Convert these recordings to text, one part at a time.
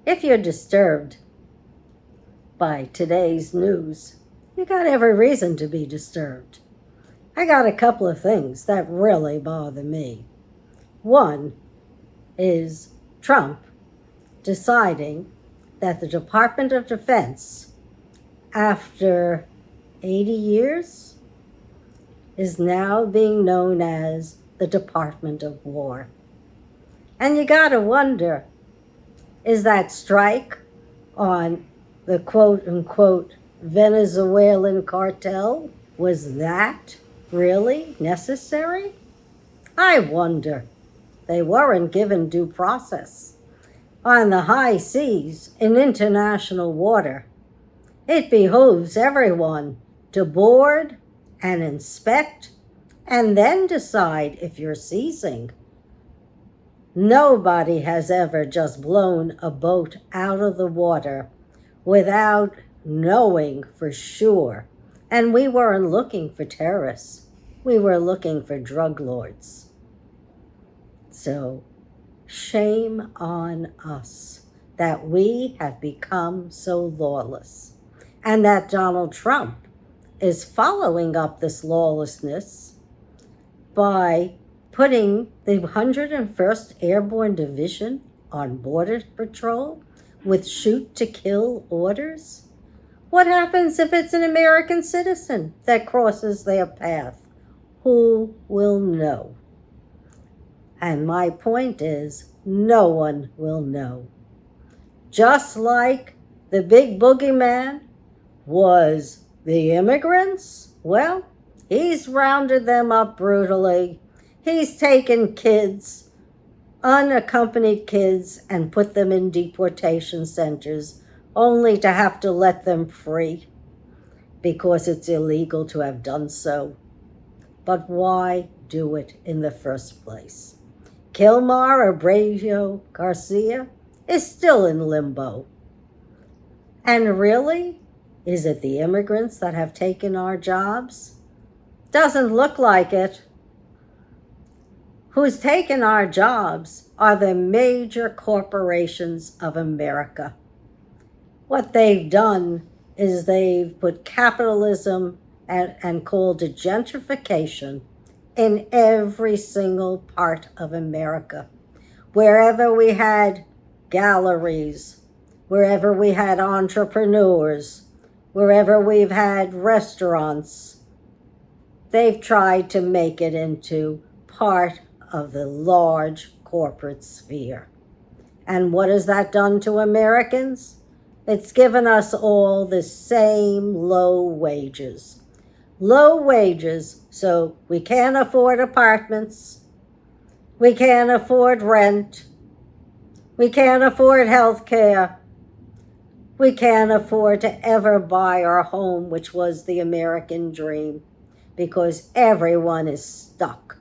If you're disturbed by today's news, you got every reason to be disturbed. I got a couple of things that really bother me. One is Trump deciding that the Department of Defense, after 80 years, is now being known as the Department of War. And you gotta wonder, is that strike on the quote-unquote Venezuelan cartel, was that really necessary? I wonder. They weren't given due process. On the high seas in international water, it behooves everyone to board and inspect and then decide if you're seizing. Nobody has ever just blown a boat out of the water without knowing for sure. And we weren't looking for terrorists. We were looking for drug lords. So, shame on us that we have become so lawless, and that Donald Trump is following up this lawlessness by putting the 101st Airborne Division on Border Patrol with shoot-to-kill orders. What happens if it's an American citizen that crosses their path? Who will know? And my point is, no one will know. Just like the big boogeyman was the immigrants, well, he's rounded them up brutally. He's taken kids, unaccompanied kids, and put them in deportation centers, only to have to let them free because it's illegal to have done so. But why do it in the first place? Kilmar Abreu Garcia is still in limbo. And really, is it the immigrants that have taken our jobs? Doesn't look like it. Who's taken our jobs are the major corporations of America. What they've done is they've put capitalism and called it gentrification in every single part of America. Wherever we had galleries, wherever we had entrepreneurs, wherever we've had restaurants, they've tried to make it into part of the large corporate sphere. And what has that done to Americans? It's given us all the same low wages. Low wages, so we can't afford apartments, we can't afford rent, we can't afford health care, we can't afford to ever buy our home, which was the American dream, because everyone is stuck.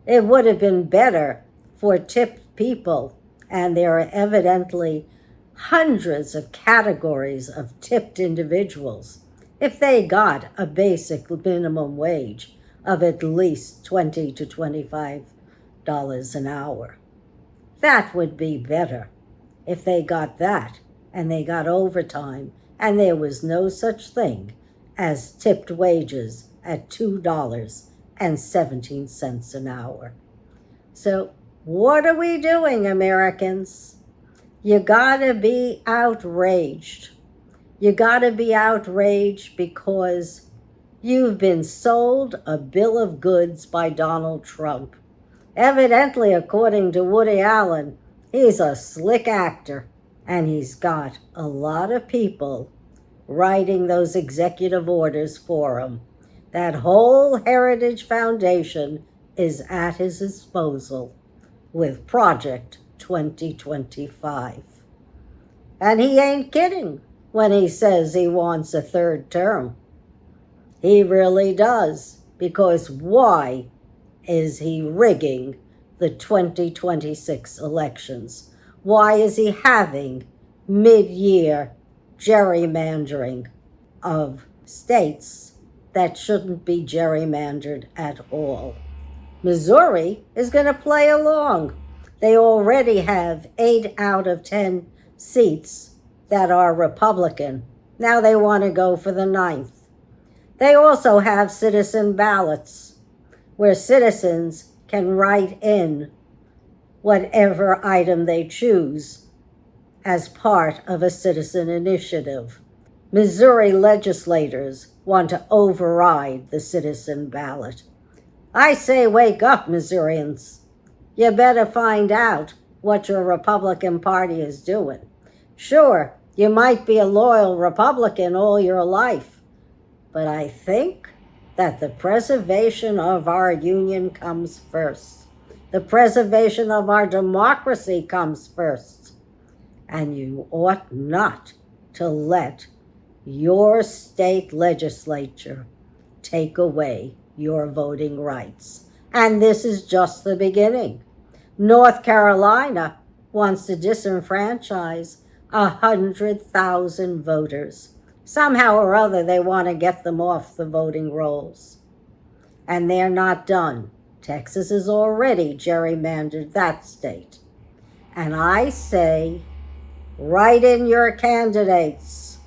It would have been better for tipped people, and there are evidently hundreds of categories of tipped individuals, if they got a basic minimum wage of at least $20 to $25 an hour. That would be better if they got that and they got overtime and there was no such thing as tipped wages at $2.17 an hour. So what are we doing, Americans? You gotta be outraged. You gotta be outraged because you've been sold a bill of goods by Donald Trump. Evidently, according to Woody Allen, he's a slick actor, and he's got a lot of people writing those executive orders for him. That whole Heritage Foundation is at his disposal with Project 2025. And he ain't kidding when he says he wants a third term. He really does, because why is he rigging the 2026 elections? Why is he having mid-year gerrymandering of states that shouldn't be gerrymandered at all? Missouri is going to play along. They already have 8 out of 10 seats that are Republican. Now they want to go for the 9th. They also have citizen ballots, where citizens can write in whatever item they choose as part of a citizen initiative. Missouri legislators want to override the citizen ballot. I say wake up, Missourians. You better find out what your Republican Party is doing. Sure, you might be a loyal Republican all your life, but I think that the preservation of our union comes first. The preservation of our democracy comes first. And you ought not to let your state legislature take away your voting rights. And this is just the beginning. North Carolina wants to disenfranchise 100,000 voters. Somehow or other, they want to get them off the voting rolls. And they're not done. Texas has already gerrymandered that state. And I say, write in your candidates.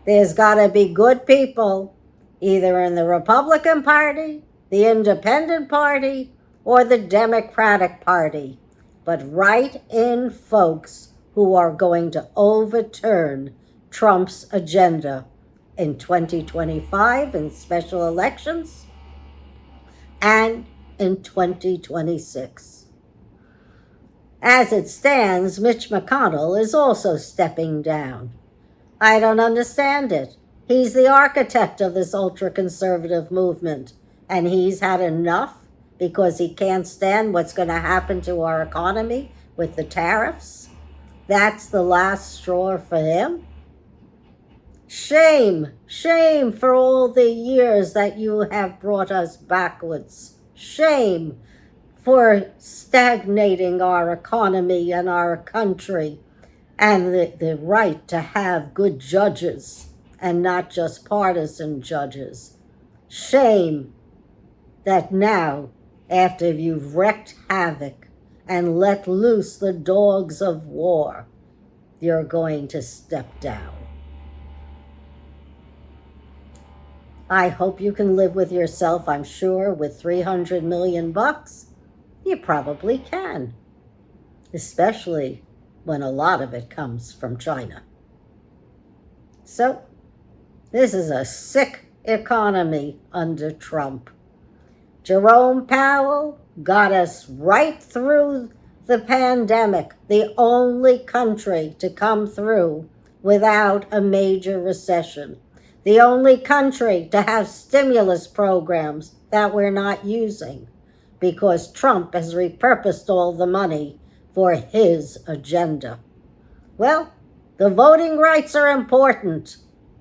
There's got to be good people, either in the Republican Party, the Independent Party, or the Democratic Party. But write in folks who are going to overturn Trump's agenda in 2025 in special elections and in 2026. As it stands, Mitch McConnell is also stepping down. I don't understand it. He's the architect of this ultra-conservative movement, and he's had enough because he can't stand what's going to happen to our economy with the tariffs. That's the last straw for him. Shame, shame for all the years that you have brought us backwards. Shame for stagnating our economy and our country and the right to have good judges and not just partisan judges. Shame that now, after you've wreaked havoc and let loose the dogs of war, you're going to step down. I hope you can live with yourself. I'm sure with $300 million, you probably can, especially when a lot of it comes from China. So, this is a sick economy under Trump. Jerome Powell got us right through the pandemic, the only country to come through without a major recession. The only country to have stimulus programs that we're not using because Trump has repurposed all the money for his agenda. Well, the voting rights are important.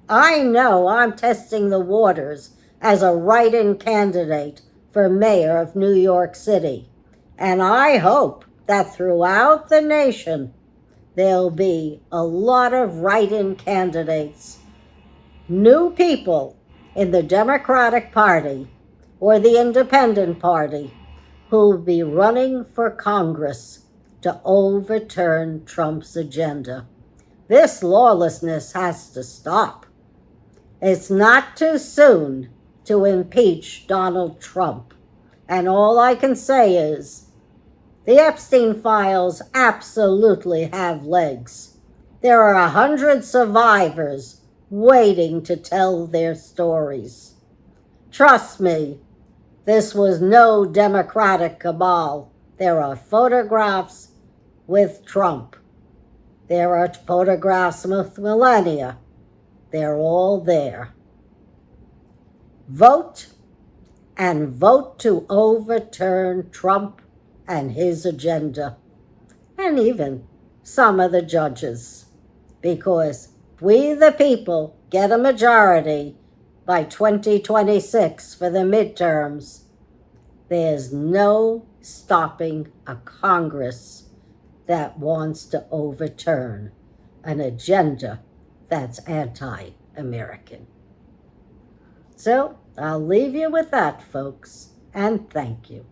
I know I'm testing the waters as a write-in candidate for mayor of New York City. And I hope that throughout the nation, there'll be a lot of write-in candidates, new people in the Democratic Party or the Independent Party who'll be running for Congress to overturn Trump's agenda. This lawlessness has to stop. It's not too soon to impeach Donald Trump. And all I can say is, the Epstein files absolutely have legs. There are 100 survivors waiting to tell their stories. Trust me, this was no Democratic cabal. There are photographs with Trump. There are photographs with Melania. They're all there. Vote, and vote to overturn Trump and his agenda, and even some of the judges, because we the people get a majority by 2026 for the midterms. There's no stopping a Congress that wants to overturn an agenda that's anti-American. So I'll leave you with that, folks, and thank you.